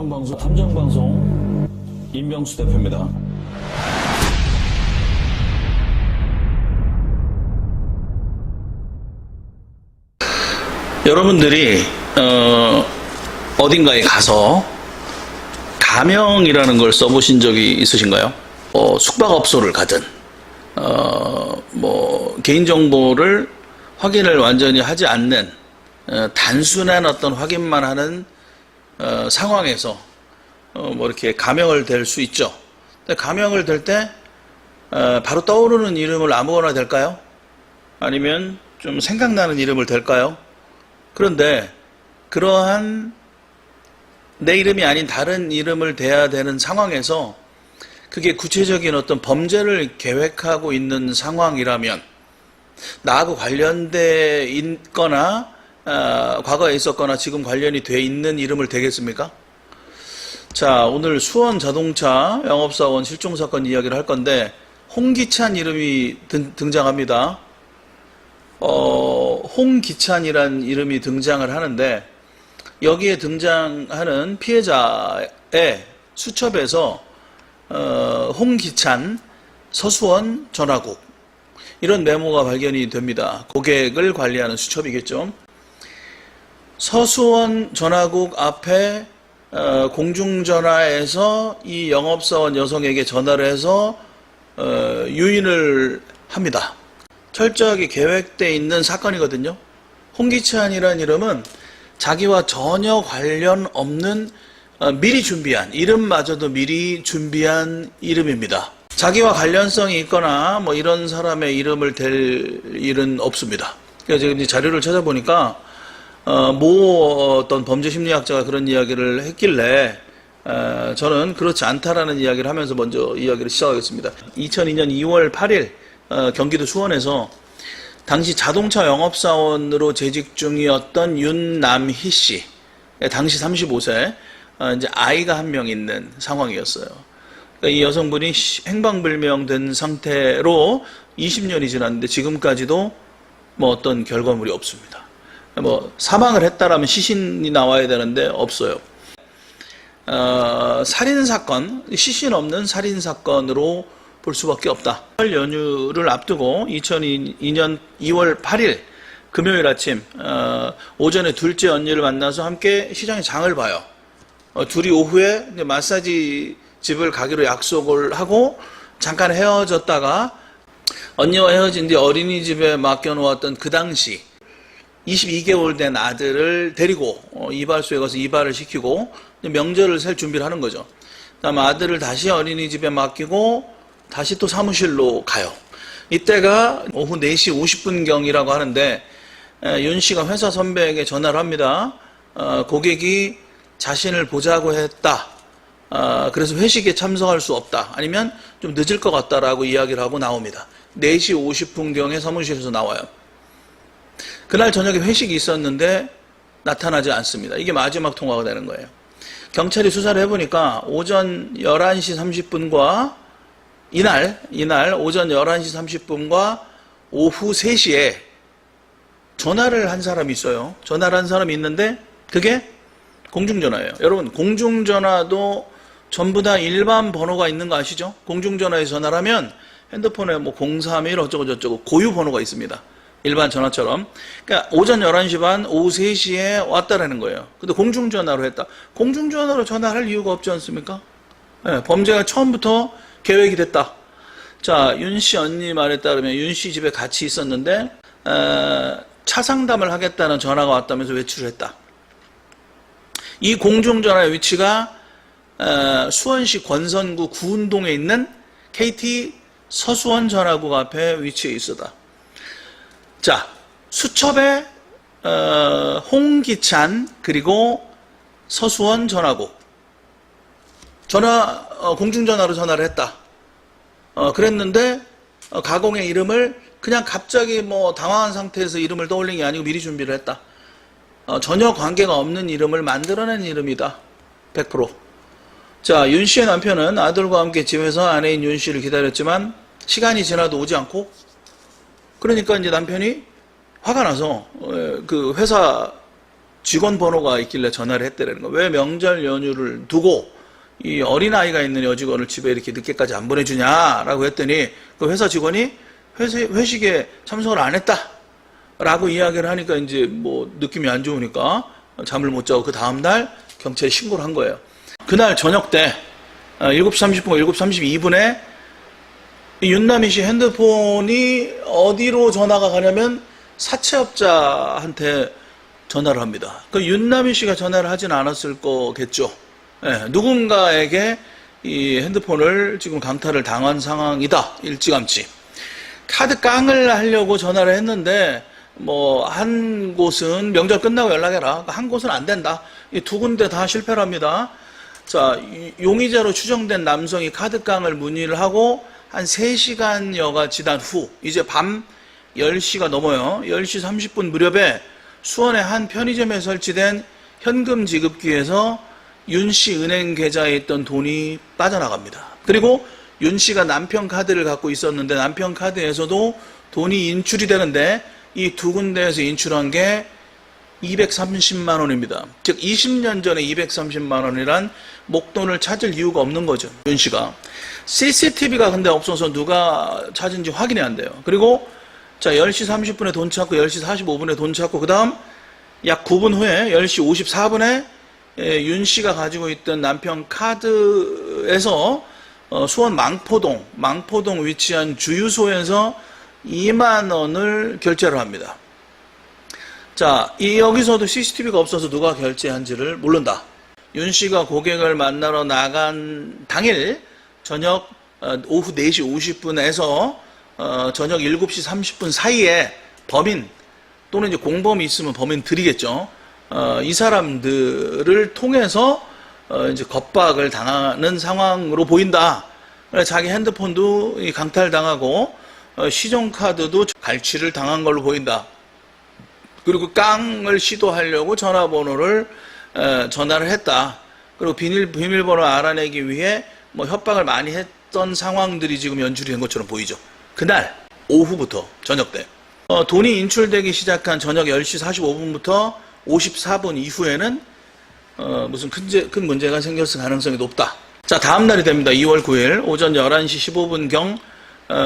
탐정방송 임명수 대표입니다. 여러분들이 어딘가에 가서 가명이라는 걸 써보신 적이 있으신가요? 숙박업소를 가든 개인정보를 확인을 완전히 하지 않는 단순한 어떤 확인만 하는 상황에서 이렇게 가명을 댈 수 있죠. 근데 가명을 댈 때 바로 떠오르는 이름을 아무거나 댈까요? 아니면 좀 생각나는 이름을 댈까요? 그런데 그러한 내 이름이 아닌 다른 이름을 대야 되는 상황에서 그게 구체적인 어떤 범죄를 계획하고 있는 상황이라면 나하고 관련돼 있거나 과거에 있었거나 지금 관련이 돼 있는 이름을 대겠습니까? 자, 오늘 수원 자동차 영업사원 실종사건 이야기를 할 건데 홍기찬 이름이 등장합니다. 홍기찬이란 이름이 등장을 하는데 여기에 등장하는 피해자의 수첩에서 홍기찬 서수원 전화국 이런 메모가 발견이 됩니다. 고객을 관리하는 수첩이겠죠. 서수원 전화국 앞에 공중전화에서 이 영업사원 여성에게 전화를 해서 유인을 합니다. 철저하게 계획되어 있는 사건이거든요. 홍기찬이라는 이름은 자기와 전혀 관련 없는 미리 준비한, 이름마저도 미리 준비한 이름입니다. 자기와 관련성이 있거나 이런 사람의 이름을 댈 일은 없습니다. 그래서 지금 이제 자료를 찾아보니까 어떤 범죄 심리학자가 그런 이야기를 했길래 저는 그렇지 않다라는 이야기를 하면서 먼저 이야기를 시작하겠습니다. 2002년 2월 8일 경기도 수원에서 당시 자동차 영업사원으로 재직 중이었던 윤남희 씨, 당시 35세, 이제 아이가 한 명 있는 상황이었어요. 그러니까 이 여성분이 행방불명된 상태로 20년이 지났는데 지금까지도 어떤 결과물이 없습니다. 사망을 했다라면 시신이 나와야 되는데 없어요. 살인사건, 시신 없는 살인사건으로 볼 수밖에 없다. 설 연휴를 앞두고 2002년 2월 8일 금요일 아침 오전에 둘째 언니를 만나서 함께 시장에 장을 봐요. 둘이 오후에 마사지 집을 가기로 약속을 하고 잠깐 헤어졌다가 언니와 헤어진 뒤 어린이집에 맡겨놓았던 그 당시 22개월 된 아들을 데리고 이발소에 가서 이발을 시키고 명절을 셀 준비를 하는 거죠. 그다음 아들을 다시 어린이집에 맡기고 다시 또 사무실로 가요. 이때가 오후 4시 50분경이라고 하는데 윤 씨가 회사 선배에게 전화를 합니다. 고객이 자신을 보자고 했다. 그래서 회식에 참석할 수 없다. 아니면 좀 늦을 것 같다라고 이야기를 하고 나옵니다. 4시 50분경에 사무실에서 나와요. 그날 저녁에 회식이 있었는데 나타나지 않습니다. 이게 마지막 통화가 되는 거예요. 경찰이 수사를 해보니까 오전 11시 30분과 이날 오전 11시 30분과 오후 3시에 전화를 한 사람이 있어요. 전화를 한 사람이 있는데 그게 공중전화예요. 여러분, 공중전화도 전부 다 일반 번호가 있는 거 아시죠? 공중전화에 전화를 하면 핸드폰에 031 어쩌고 저쩌고 고유 번호가 있습니다. 일반 전화처럼. 그러니까 오전 11시 반, 오후 3시에 왔다라는 거예요. 근데 공중전화로 했다. 공중전화로 전화할 이유가 없지 않습니까? 네, 범죄가 처음부터 계획이 됐다. 자, 윤 씨 언니 말에 따르면 윤 씨 집에 같이 있었는데 차 상담을 하겠다는 전화가 왔다면서 외출을 했다. 이 공중전화의 위치가 수원시 권선구 구운동에 있는 KT 서수원 전화국 앞에 위치해 있었다. 자, 수첩에 홍기찬 그리고 서수원 전화국 공중전화로 전화를 했다. 그랬는데 가공의 이름을 그냥 갑자기 당황한 상태에서 이름을 떠올린 게 아니고 미리 준비를 했다. 전혀 관계가 없는 이름을 만들어낸 이름이다. 100%. 자, 윤 씨의 남편은 아들과 함께 집에서 아내인 윤 씨를 기다렸지만 시간이 지나도 오지 않고, 그러니까 이제 남편이 화가 나서 그 회사 직원 번호가 있길래 전화를 했다라는 거. 왜 명절 연휴를 두고 이 어린아이가 있는 여직원을 집에 이렇게 늦게까지 안 보내주냐라고 했더니 그 회사 직원이 회식에 참석을 안 했다라고 이야기를 하니까 이제 뭐 느낌이 안 좋으니까 잠을 못 자고 그 다음날 경찰에 신고를 한 거예요. 그날 저녁 때 7시 30분과 7시 32분에 윤남희 씨 핸드폰이 어디로 전화가 가냐면 사채업자한테 전화를 합니다. 그 윤남희 씨가 전화를 하진 않았을 거겠죠. 네, 누군가에게 이 핸드폰을 지금 강탈을 당한 상황이다. 일찌감치. 카드 깡을 하려고 전화를 했는데 뭐 한 곳은 명절 끝나고 연락해라. 한 곳은 안 된다. 이 두 군데 다 실패를 합니다. 자, 용의자로 추정된 남성이 카드 깡을 문의를 하고 한 3시간여가 지난 후 이제 밤 10시가 넘어요. 10시 30분 무렵에 수원의 한 편의점에 설치된 현금 지급기에서 윤 씨 은행 계좌에 있던 돈이 빠져나갑니다. 그리고 윤 씨가 남편 카드를 갖고 있었는데 남편 카드에서도 돈이 인출이 되는데 이 두 군데에서 인출한 게 230만 원입니다. 즉 20년 전에 230만 원이란 목돈을 찾을 이유가 없는 거죠. 윤 씨가. CCTV가 근데 없어서 누가 찾은지 확인이 안 돼요. 그리고 자 10시 30분에 돈 찾고 10시 45분에 돈 찾고 그 다음 약 9분 후에 10시 54분에 윤 씨가 가지고 있던 남편 카드에서 수원 망포동 위치한 주유소에서 2만 원을 결제를 합니다. 자, 여기서도 CCTV가 없어서 누가 결제한지를 모른다. 윤 씨가 고객을 만나러 나간 당일 저녁 오후 4시 50분에서 저녁 7시 30분 사이에 범인 또는 이제 공범이 있으면 범인들이겠죠. 이 사람들을 통해서 이제 겁박을 당하는 상황으로 보인다. 자기 핸드폰도 강탈당하고 신용카드도 갈취를 당한 걸로 보인다. 그리고 깡을 시도하려고 전화번호를 전화를 했다. 그리고 비밀번호 알아내기 위해 뭐 협박을 많이 했던 상황들이 지금 연출이 된 것처럼 보이죠. 그날 오후부터 저녁 때 돈이 인출되기 시작한 저녁 10시 45분부터 54분 이후에는 무슨 큰 문제가 생겼을 가능성이 높다. 자, 다음 날이 됩니다. 2월 9일 오전 11시 15분경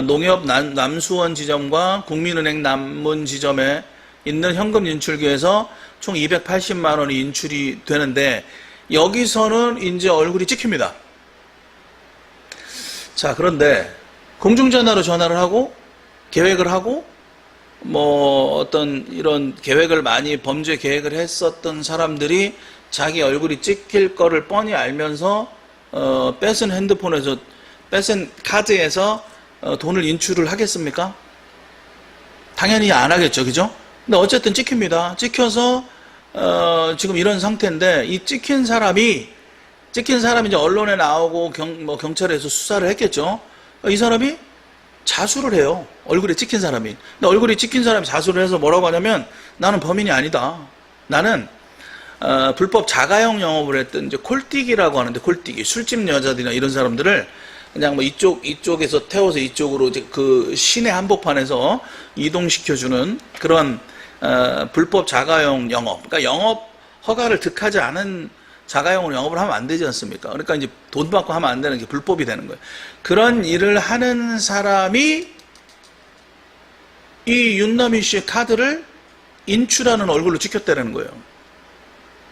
농협 남수원 지점과 국민은행 남문 지점에 있는 현금 인출기에서 총 280만 원이 인출이 되는데 여기서는 이제 얼굴이 찍힙니다. 자, 그런데 공중전화로 전화를 하고 계획을 하고 뭐 어떤 이런 계획을 많이 범죄 계획을 했었던 사람들이 자기 얼굴이 찍힐 거를 뻔히 알면서 뺏은 핸드폰에서 뺏은 카드에서 돈을 인출을 하겠습니까? 당연히 안 하겠죠, 그죠? 근데 어쨌든 찍힙니다. 찍혀서 지금 이런 상태인데 이 찍힌 사람이 이제 언론에 나오고 경찰에서 수사를 했겠죠. 이 사람이 자수를 해요. 얼굴에 찍힌 사람이. 근데 얼굴에 찍힌 사람이 자수를 해서 뭐라고 하냐면 나는 범인이 아니다. 나는 불법 자가용 영업을 했던 이제 콜뛰기라고 하는데 콜뛰기 술집 여자들이나 이런 사람들을 그냥 뭐 이쪽에서 태워서 이쪽으로 이제 그 시내 한복판에서 이동시켜주는 그런 불법 자가용 영업. 그러니까 영업 허가를 득하지 않은 자가용으로 영업을 하면 안 되지 않습니까? 그러니까 이제 돈 받고 하면 안 되는 게 불법이 되는 거예요. 그런 일을 하는 사람이 이 윤남희 씨의 카드를 인출하는 얼굴로 찍혔다는 거예요.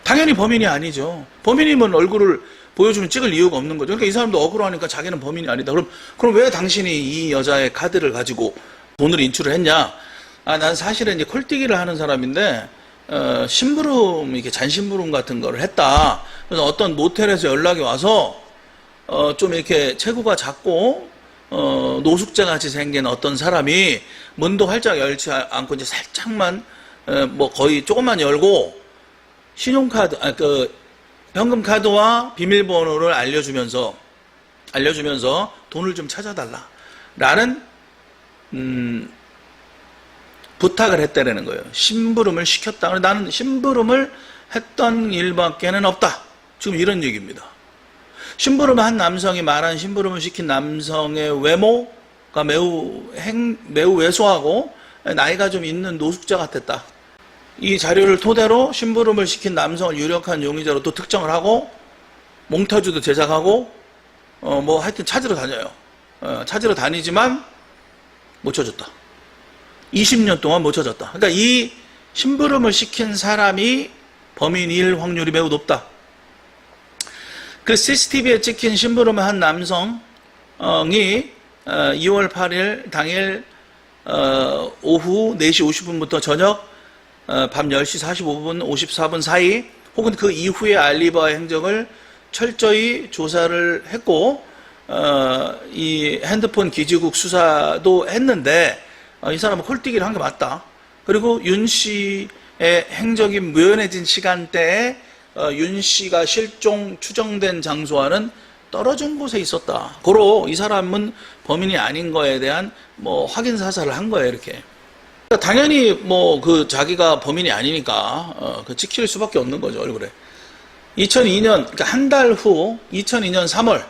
당연히 범인이 아니죠. 범인이면 얼굴을 보여주면 찍을 이유가 없는 거죠. 그러니까 이 사람도 억울하니까 자기는 범인이 아니다. 그럼 왜 당신이 이 여자의 카드를 가지고 돈을 인출을 했냐? 난 사실은 이제 콜뛰기를 하는 사람인데 심부름, 이렇게 잔심부름 같은 거를 했다. 그래서 어떤 모텔에서 연락이 와서 좀 이렇게 체구가 작고 노숙자 같이 생긴 어떤 사람이 문도 활짝 열지 않고 이제 살짝만 뭐 거의 조금만 열고 신용카드, 현금 카드와 비밀번호를 알려주면서 돈을 좀 찾아달라. 라는, 부탁을 했다라는 거예요. 심부름을 시켰다. 나는 심부름을 했던 일밖에는 없다. 지금 이런 얘기입니다. 심부름을 한 남성이 말한 심부름을 시킨 남성의 외모가 매우 왜소하고 나이가 좀 있는 노숙자 같았다. 이 자료를 토대로 심부름을 시킨 남성을 유력한 용의자로 또 특정을 하고 몽타주도 제작하고 뭐 하여튼 찾으러 다녀요. 찾으러 다니지만 못 찾았다. 20년 동안 못 찾았다. 그러니까 이 심부름을 시킨 사람이 범인일 확률이 매우 높다. 그 CCTV에 찍힌 심부름을 한 남성이 2월 8일 당일 오후 4시 50분부터 저녁 밤 10시 45분 54분 사이 혹은 그 이후의 알리바이 행적을 철저히 조사를 했고 이 핸드폰 기지국 수사도 했는데 이 사람은 홀뛰기를 한 게 맞다. 그리고 윤 씨의 행적이 묘연해진 시간대에 윤 씨가 실종 추정된 장소와는 떨어진 곳에 있었다. 고로 이 사람은 범인이 아닌 거에 대한 뭐 확인 사살을 한 거예요, 이렇게. 그러니까 당연히 뭐 그 자기가 범인이 아니니까 그 찍힐 수밖에 없는 거죠, 얼굴에. 2002년, 그러니까 한 달 후 2002년 3월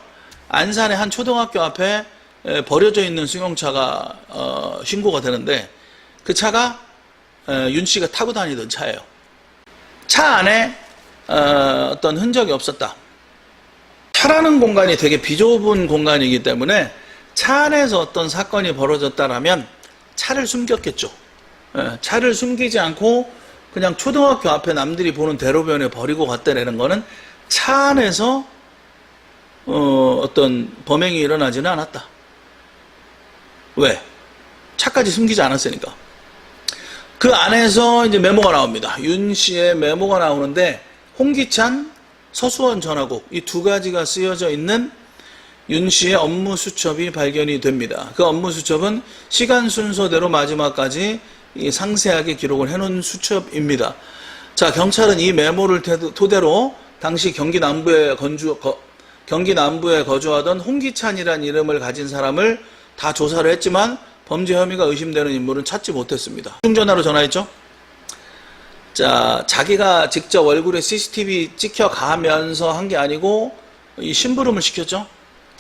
안산의 한 초등학교 앞에 버려져 있는 승용차가 신고가 되는데 그 차가 윤 씨가 타고 다니던 차예요. 차 안에 어떤 흔적이 없었다. 차라는 공간이 되게 비좁은 공간이기 때문에 차 안에서 어떤 사건이 벌어졌다라면 차를 숨겼겠죠. 차를 숨기지 않고 그냥 초등학교 앞에 남들이 보는 대로변에 버리고 갔다는 거는 차 안에서 어떤 범행이 일어나지는 않았다. 왜? 차까지 숨기지 않았으니까. 그 안에서 이제 메모가 나옵니다. 윤 씨의 메모가 나오는데 홍기찬, 서수원 전화국 이 두 가지가 쓰여져 있는 윤 씨의 업무 수첩이 발견이 됩니다. 그 업무 수첩은 시간 순서대로 마지막까지 상세하게 기록을 해놓은 수첩입니다. 자, 경찰은 이 메모를 토대로 당시 경기 남부에 거주하던 홍기찬이라는 이름을 가진 사람을 다 조사를 했지만 범죄 혐의가 의심되는 인물은 찾지 못했습니다. 중전화로 전화했죠. 자, 자기가 직접 얼굴에 CCTV 찍혀가면서 한 게 아니고 이 심부름을 시켰죠.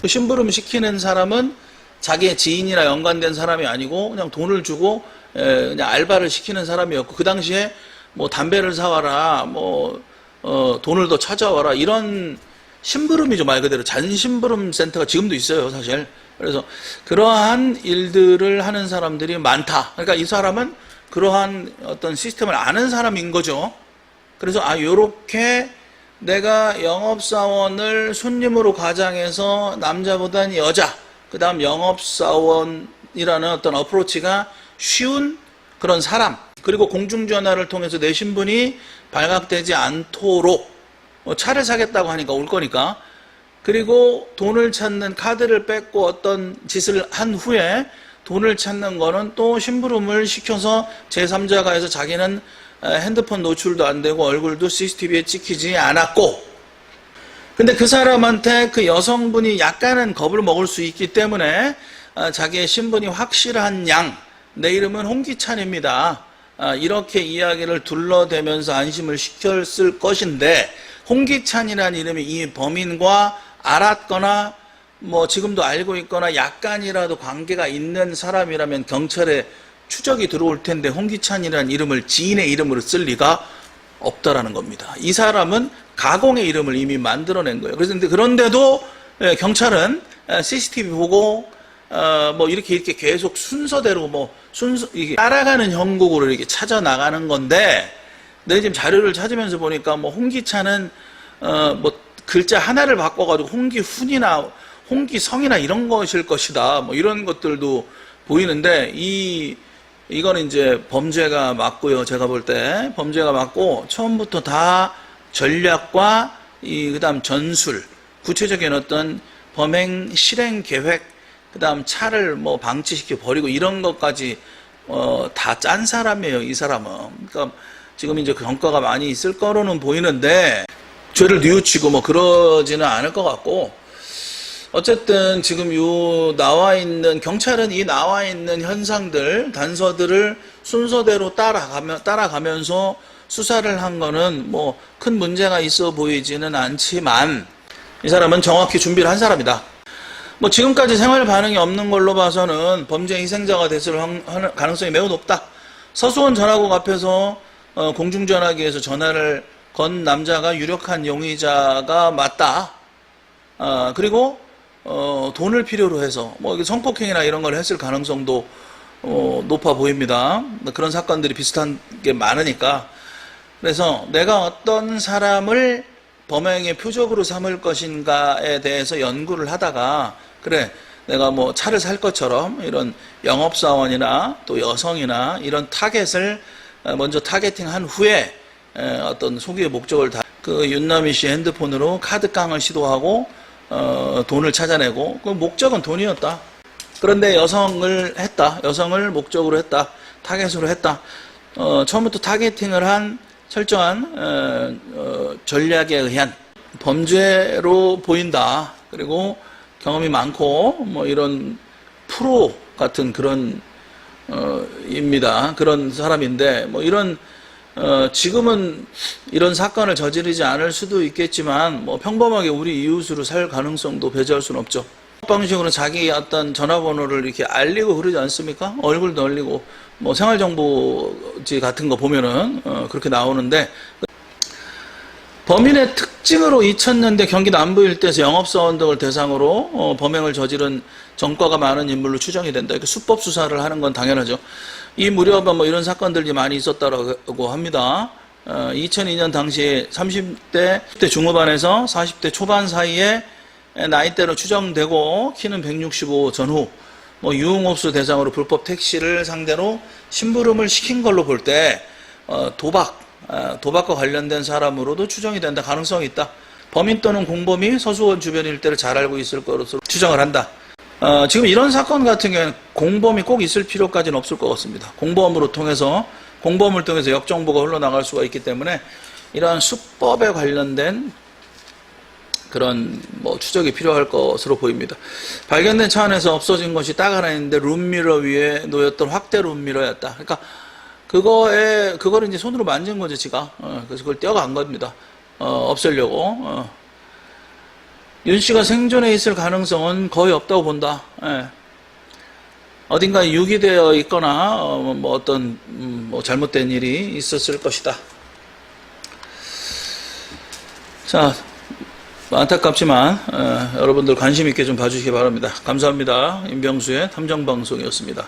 그 심부름 시키는 사람은 자기의 지인이나 연관된 사람이 아니고 그냥 돈을 주고 그냥 알바를 시키는 사람이었고 그 당시에 뭐 담배를 사와라, 뭐 돈을 더 찾아와라 이런 심부름이죠. 말 그대로 잔심부름 센터가 지금도 있어요, 사실. 그래서 그러한 일들을 하는 사람들이 많다. 그러니까 이 사람은 그러한 어떤 시스템을 아는 사람인 거죠. 그래서 요렇게 내가 영업사원을 손님으로 가장해서 남자보다는 여자, 그 다음 영업사원이라는 어떤 어프로치가 쉬운 그런 사람, 그리고 공중전화를 통해서 내 신분이 발각되지 않도록 차를 사겠다고 하니까 올 거니까, 그리고 돈을 찾는 카드를 뺏고 어떤 짓을 한 후에 돈을 찾는 거는 또 심부름을 시켜서 제3자가 해서 자기는 핸드폰 노출도 안 되고 얼굴도 CCTV에 찍히지 않았고, 근데 그 사람한테 그 여성분이 약간은 겁을 먹을 수 있기 때문에 자기의 신분이 확실한 양, 내 이름은 홍기찬입니다, 이렇게 이야기를 둘러대면서 안심을 시켰을 것인데, 홍기찬이라는 이름이 이 범인과 알았거나 뭐 지금도 알고 있거나 약간이라도 관계가 있는 사람이라면 경찰에 추적이 들어올 텐데 홍기찬이라는 이름을 지인의 이름으로 쓸 리가 없다라는 겁니다. 이 사람은 가공의 이름을 이미 만들어낸 거예요. 그런데도 경찰은 CCTV 보고 뭐 이렇게 계속 순서대로 이게 따라가는 형국으로 이렇게 찾아 나가는 건데, 내가 지금 자료를 찾으면서 보니까 뭐 홍기찬은 뭐 글자 하나를 바꿔가지고 홍기훈이나 홍기성이나 이런 것일 것이다, 뭐 이런 것들도 보이는데, 이거는 이제 범죄가 맞고요. 제가 볼 때 범죄가 맞고 처음부터 다 전략과 그다음 전술, 구체적인 어떤 범행 실행 계획, 그다음 차를 뭐 방치시켜 버리고 이런 것까지 다 짠 사람이에요, 이 사람은. 그러니까 지금 이제 경과가 많이 있을 거로는 보이는데 죄를 뉘우치고 뭐 그러지는 않을 것 같고, 어쨌든 지금 경찰은 이 나와 있는 현상들, 단서들을 순서대로 따라가면서 수사를 한 거는 뭐 큰 문제가 있어 보이지는 않지만 이 사람은 정확히 준비를 한 사람이다. 뭐 지금까지 생활 반응이 없는 걸로 봐서는 범죄 희생자가 됐을 가능성이 매우 높다. 서수원 전화국 앞에서 공중전화기에서 전화를 건 남자가 유력한 용의자가 맞다. 그리고 돈을 필요로 해서 뭐 성폭행이나 이런 걸 했을 가능성도 높아 보입니다. 그런 사건들이 비슷한 게 많으니까. 그래서 내가 어떤 사람을 범행의 표적으로 삼을 것인가에 대해서 연구를 하다가, 그래, 내가 뭐 차를 살 것처럼 이런 영업사원이나 또 여성이나 이런 타겟을 먼저 타겟팅한 후에 어떤 소기의 목적을 그 윤남희 씨 핸드폰으로 카드깡을 시도하고 돈을 찾아내고, 그 목적은 돈이었다. 그런데 여성을 했다. 여성을 목적으로 했다. 타겟으로 했다. 처음부터 타겟팅을 한 철저한 전략에 의한 범죄로 보인다. 그리고 경험이 많고 뭐 이런 프로 같은 그런 입니다. 그런 사람인데 뭐 이런 지금은 이런 사건을 저지르지 않을 수도 있겠지만 뭐 평범하게 우리 이웃으로 살 가능성도 배제할 수는 없죠. 방식으로 자기 어떤 전화번호를 이렇게 알리고 그러지 않습니까? 얼굴도 알리고 뭐 생활정보지 같은 거 보면은 그렇게 나오는데, 범인의 특징으로 2000년대 경기 남부 일대에서 영업사원 등을 대상으로 범행을 저지른 전과가 많은 인물로 추정이 된다. 이렇게 수법 수사를 하는 건 당연하죠. 이 무렵에 뭐 이런 사건들이 많이 있었다고 합니다. 2002년 당시에 30대 중후반에서 40대 초반 사이에 나이대로 추정되고 키는 165 전후, 뭐 유흥업소 대상으로 불법 택시를 상대로 심부름을 시킨 걸로 볼 때 도박과 관련된 사람으로도 추정이 된다. 가능성이 있다. 범인 또는 공범이 서수원 주변 일대를 잘 알고 있을 것으로 추정을 한다. 지금 이런 사건 같은 경우에는 공범이 꼭 있을 필요까지는 없을 것 같습니다. 공범을 통해서 역정보가 흘러나갈 수가 있기 때문에 이러한 수법에 관련된 그런 뭐 추적이 필요할 것으로 보입니다. 발견된 차 안에서 없어진 것이 딱 하나 있는데 룸미러 위에 놓였던 확대 룸미러였다. 그러니까 그거를 이제 손으로 만진 거죠, 지가. 그래서 그걸 떼어간 겁니다. 없애려고. 윤 씨가 생존해 있을 가능성은 거의 없다고 본다. 예. 어딘가에 유기되어 있거나 뭐 어떤 뭐 잘못된 일이 있었을 것이다. 자, 안타깝지만 여러분들 관심 있게 좀 봐주시기 바랍니다. 감사합니다. 임병수의 탐정방송이었습니다.